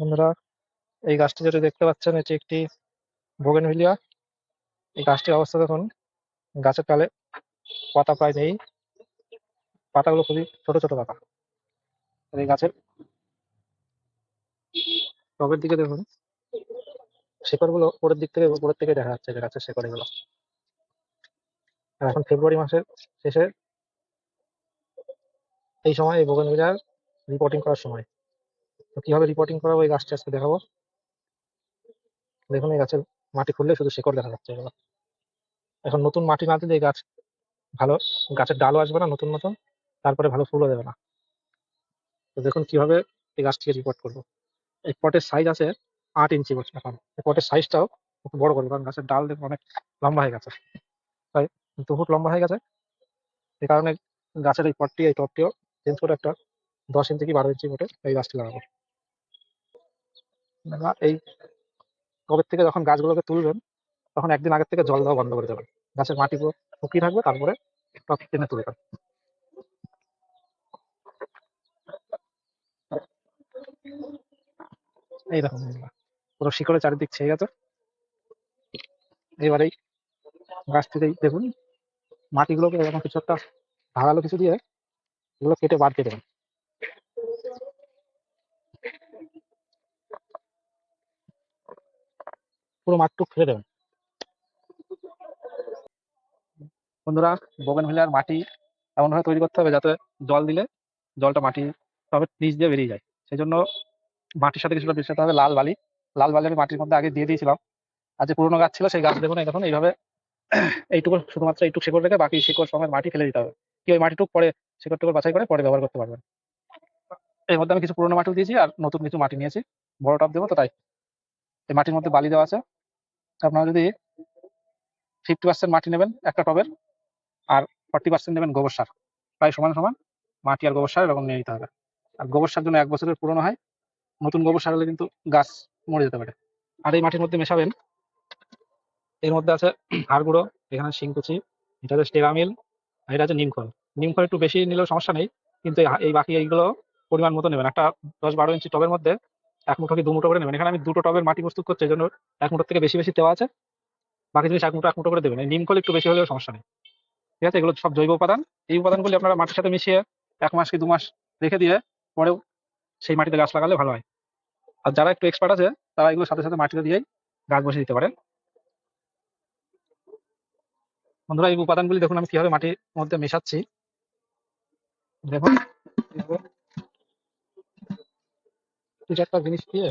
বন্ধুরা, এই গাছটি যেটা দেখতে পাচ্ছেন এটি একটি বোগেনভিলিয়া। এই গাছটির অবস্থা দেখুন, গাছের ডালে পাতা প্রায় নেই, পাতাগুলো খুবই ছোট ছোট পাতা। আর এই গাছের টবের দিকে দেখুন, শিকড়গুলো উপরের থেকে দেখা যাচ্ছে যে গাছের শিকড় এগুলো। আর এখন ফেব্রুয়ারি মাসের শেষে এই সময় এই বোগেনভিলিয়ার রিপোর্টিং করার সময়। তো কিভাবে রিপোর্টিং করাবো এই গাছটি আজকে দেখাবো। দেখুন, এই গাছের মাটি খুললে শুধু শিকড় দেখা যাচ্ছে এগুলো। এখন নতুন মাটি না দিলে এই গাছ ভালো, গাছের ডালও আসবে না নতুন নতুন, তারপরে ভালো ফুলও দেবে না। তো দেখুন কিভাবে এই গাছটিকে রিপোর্ট করবো। এই পটের সাইজ আছে 8 ইঞ্চি এখন। এই পটের সাইজটাও একটু বড় করবো, কারণ গাছের ডাল দেখুন অনেক লম্বা হয়ে গেছে, প্রায় 2 ফুট লম্বা হয়ে গেছে। এই কারণে গাছের এই টবটিও চেঞ্জ করে একটা 10 ইঞ্চি কি 12 ইঞ্চি পটে এই গাছটি লাগাবো। এই টবের থেকে যখন গাছগুলোকে তুলবেন, তখন একদিন আগের থেকে জল দেওয়া বন্ধ করে দেবেন। গাছের মাটি পুরো শুকিয়ে থাকবে, তারপরে টব টেনে তুলবেন। এই দেখুন বন্ধুরা, পুরো শিকড়ে চারিদিক ছেয়ে গেছে। এবার এই গাছটিতেই দেখুন, মাটিগুলোকে এরকম কিছু একটা ধারালো কিছু দিয়ে এগুলো কেটে বাদ দিয়ে দেবেন। পুরো মাঠটুক ফেলে দেবেন। বন্ধুরা, বোগেনভিলিয়ার মাটি এমনভাবে তৈরি করতে হবে যাতে জল দিলে জলটা মাটি তবে নিচ দিয়ে বেরিয়ে যায়। সেই জন্য মাটির সাথে কিছুটা মিশাতে হবে লাল বালি। লাল বালি আমি মাটির মধ্যে আগে দিয়ে দিয়েছিলাম। আর যে পুরোনো গাছ ছিল সেই গাছ দেখুন, এই দেখুন এইভাবে এইটুকু, শুধুমাত্র এইটুকু শিকড় রেখে বাকি শিকড় সমেত মাটি ফেলে দিতে হবে। কি ওই মাটিটুকু পরে শিকড় টিকড় বাছাই করে পরে ব্যবহার করতে পারবেন। এর মধ্যে আমি কিছু পুরোনো মাটিও দিয়েছি আর নতুন কিছু মাটি নিয়েছি, বড় টব দেবো তো তাই। এই মাটির মধ্যে বালি দেওয়া আছে। আপনারা যদি 50% মাটি নেবেন একটা টবের, আর 40% নেবেন গোবর সার, প্রায় সমান সমান মাটি আর গোবর সার এরকম নিয়ে নিতে হবে। আর গোবর সার জন্য 1 বছরের পুরনো হয়, নতুন গোবর সার হলে কিন্তু গাছ মরে যেতে পারে। আর এই মাটির মধ্যে মেশাবেন, এর মধ্যে আছে হাড় গুঁড়ো, এখানে শিংকুচি, এটা হচ্ছে স্টেরামিল, আর এটা হচ্ছে নিমখোল। নিমখোল একটু বেশি নিলেও সমস্যা নেই, কিন্তু এই বাকি এইগুলো পরিমাণ মতো নেবেন। একটা 10-12 ইঞ্চি টবের মধ্যে 1 মুঠো কি 2 মুঠো করে নেবেন। এখানে আমি 2টো টবের মাটি প্রস্তুত করছি, এই জন্য 1 মুঠোর থেকে বেশি বেশি দেওয়া আছে। বাকি জিনিস 1 মুঠো করে দেবেন। এই নিমখোল একটু বেশি হলেও সমস্যা নেই, ঠিক আছে। এগুলো সব জৈব উপাদান। এই উপাদানগুলি আপনারা মাটির সাথে মিশিয়ে 1 মাস কি 2 মাস রেখে দিয়ে পরেও সেই মাটিতে গাছ লাগালে ভালো হয়। আর যারা একটু এক্সপার্ট আছে তারা এগুলো সাথে সাথে মাটিতে দিয়েই গাছ বসিয়ে দিতে পারে। বন্ধুরা, এই উপাদানগুলি দেখুন আমি কিভাবে মাটির মধ্যে মেশাচ্ছি। দেখুন, এইভাবে কিছু একটা জিনিস দিয়ে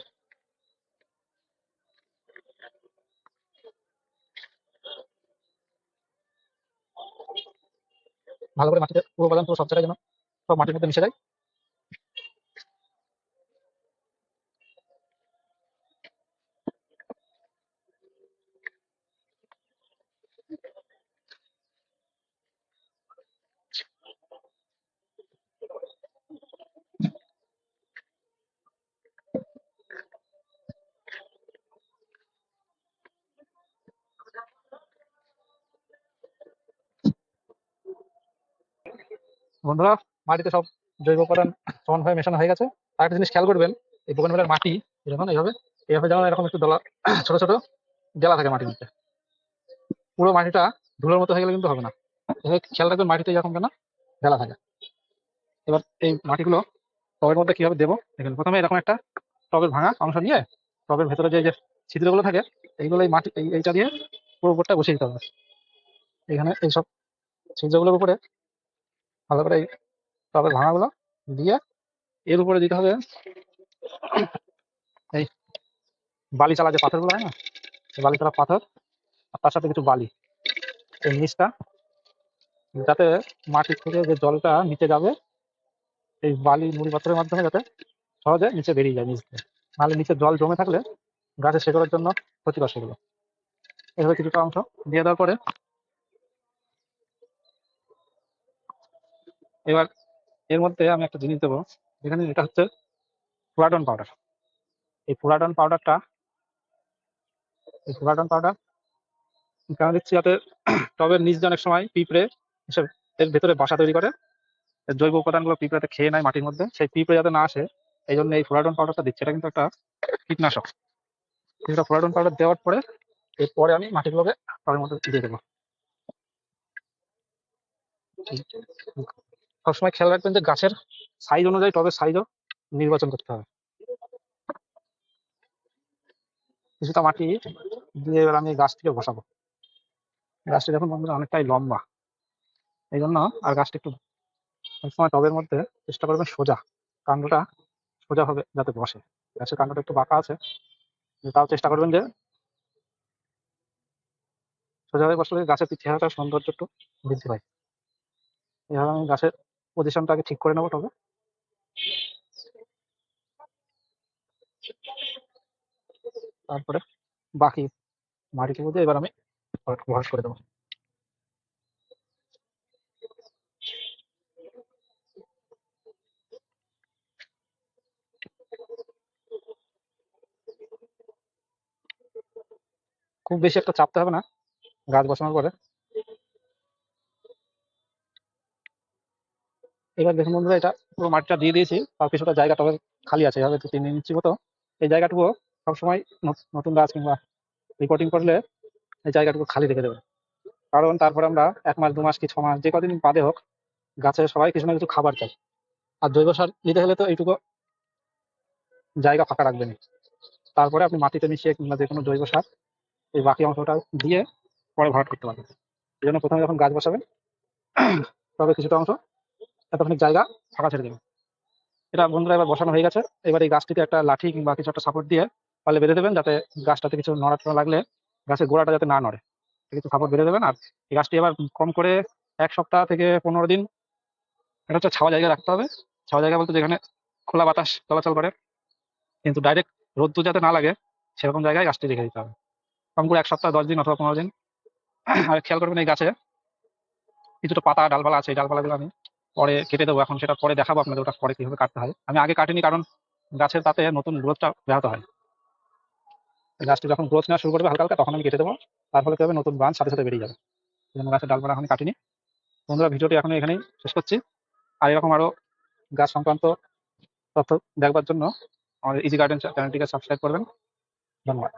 ভালো করে মাটিতে পুরো উপাদান পুরো সব জায়গায় যেন সব মাটির মধ্যে মিশে যায়। বন্ধুরা, মাটিতে সব জৈব উপাদান সমানভাবে মেশানো হয়ে গেছে। আর একটা জিনিস খেয়াল করবেন, এই বোগানভেলিয়ার মাটি যখন এইভাবে যেমন এরকম একটু দলা ছোট ছোট ডেলা থাকে মাটির মধ্যে। পুরো মাটিটা ধুলোর মতো হয়ে গেলে কিন্তু হবে না। এভাবে খেয়াল রাখবেন মাটিতে এরকম যেন ডেলা থাকে। এবার এই মাটিগুলো টবের মধ্যে কিভাবে দেবো দেখেন। প্রথমে এরকম একটা টবের ভাঙা অংশ নিয়ে টবের ভেতরে যে যে ছিদ্রগুলো থাকে এইগুলো এই মাটি এইটা দিয়ে পুরো উপরটা বসিয়ে দিতে হবে। এখানে এইসব ছিদ্রগুলোর উপরে ভালো করে এই টবের ভাঙাগুলো দিয়ে এর উপরে দিতে হবে এই বালি চালা যে পাথরগুলো হয় না, সেই বালি চালা পাথর, আর তার সাথে কিছু বালি। এই নিচটা যাতে মাটির থেকে যে জলটা নিচে যাবে এই বালি নুড়ি পাথরের মাধ্যমে যাতে সহজে নিচে বেরিয়ে যায় নিচ দিয়ে। নাহলে নিচে জল জমে থাকলে গাছের শেকড়ের জন্য ক্ষতিকর সেগুলো। এইভাবে কিছুটা অংশ দিয়ে দেওয়ার পরে এবার এর মধ্যে আমি একটা জিনিস দেবো। এখানে এটা হচ্ছে ফুরাডন পাউডার। এই ফুরাডন পাউডারটা এই ফুরাডন পাউডার কেন দিচ্ছি, যাতে টবের নিচ দিয়ে অনেক সময় পিঁপড়ে এসব এর ভেতরে বাসা তৈরি করে। এর জৈব উপাদানগুলো পিঁপড়াতে খেয়ে নেয় মাটির মধ্যে, সেই পিঁপড়ে যাতে না আসে এই জন্য এই ফ্লোরাইডন পাউডারটা দিচ্ছি। এটা কিন্তু একটা কীটনাশক। কিছুটা ফ্লোরাইডন পাউডার দেওয়ার পরে এরপরে আমি মাটিগুলোকে টবের মধ্যে দিয়ে দেবো। সবসময় খেয়াল রাখবেন যে গাছের সাইজ অনুযায়ী টবের সাইজও নির্বাচন করতে হবে। কিছুটা মাটি দিয়ে এবার আমি গাছটিকে বসাবো। গাছটি দেখুন বন্ধুরা অনেকটাই লম্বা, এই জন্য আর গাছটা একটু সবসময় টবের মধ্যে চেষ্টা করবেন সোজা, কাণ্ডটা সোজা হবে যাতে বসে। গাছের কাণ্ডটা একটু বাঁকা আছে, তাও চেষ্টা করবেন যে সোজাভাবে বসলে গাছের চেহারাটা সৌন্দর্য একটু বৃদ্ধি পায়। এভাবে আমি গাছের পজিশনটাকে ঠিক করে নেবো টবে। তারপরে বাকি মাটিটুকু দিয়ে এবার আমি ভরাট করে দেবো। খুব বেশি একটা চাপতে হবে না গাছ বসানোর পরে। এবার দেখুন বন্ধুরা, এটা পুরো মাটিটা দিয়ে দিয়েছি, তার কিছুটা জায়গা টবে খালি আছে, এভাবে 2-3 ইঞ্চি মতো। এই জায়গাটুকু সবসময় নতুন গাছ কিংবা রিপোর্টিং করলে এই জায়গাটুকু খালি রেখে দেবে। কারণ তারপরে আমরা 1 মাস 2 মাস কি 6 মাস যে কদিন বাদে হোক গাছের সবাই কিছু না কিছু খাবার চাই। আর জৈব সার দিতে হলে তো এইটুকু জায়গা ফাঁকা রাখবেন। তারপরে আপনি মাটিতে মিশিয়ে কিংবা যে কোনো জৈব সার এই বাকি অংশটা দিয়ে পরে ভরাট করতে পারবেন। এই জন্য প্রথমে যখন গাছ বসাবেন তবে কিছুটা অংশ এতখানি জায়গা ফাঁকা ছেড়ে দেবেন। এটা বন্ধুরা এবার বসানো হয়ে গেছে। এবার এই গাছটিতে একটা লাঠি কিংবা কিছু একটা সাপোর্ট দিয়ে পালে বেঁধে দেবেন, যাতে গাছটাতে কিছু নড়াচড়া লাগলে গাছের গোড়াটা যাতে না নড়ে, কিছু সাপোর্ট বেঁধে দেবেন। আর এই গাছটি এবার কম করে 1 সপ্তাহ থেকে 15 দিন এটা হচ্ছে ছাওয়া জায়গায় রাখতে হবে। ছাওয়া জায়গা বলতে যেখানে খোলা বাতাস চলাচল করে কিন্তু ডাইরেক্ট রোদ্দুর যাতে না লাগে সেরকম জায়গায় গাছটি রেখে দিতে হবে। কম করে 1 সপ্তাহ 10 দিন অথবা 15 দিন। আর খেয়াল করবেন এই গাছে কিছুটা পাতা ডালপালা আছে, এই ডালপালাগুলো আমি পরে কেটে দেবো। এখন সেটা পরে দেখাবো আপনাদের, ওটা পরে কিভাবে কাটতে হয়। আমি আগে কাটিনি কারণ গাছের তাতে নতুন গ্রোথটা ব্যাহত হয়। গাছটি যখন গ্রোথ নেওয়া শুরু করবে হালকা হালকা তখন আমি কেটে দেবো। তার ফলে কি হবে, নতুন ব্রাঞ্চ সাথে সাথে বেরিয়ে যাবে। এই জন্য গাছের ডালপালা এখন কাটিনি। বন্ধুরা ভিডিওটি এখন এখানেই শেষ করছি। আর এরকম আরো গাছ সংক্রান্ত তথ্য দেখবার জন্য আমাদের ইজি গার্ডেন চ্যানেলটিকে সাবস্ক্রাইব করবেন। ধন্যবাদ।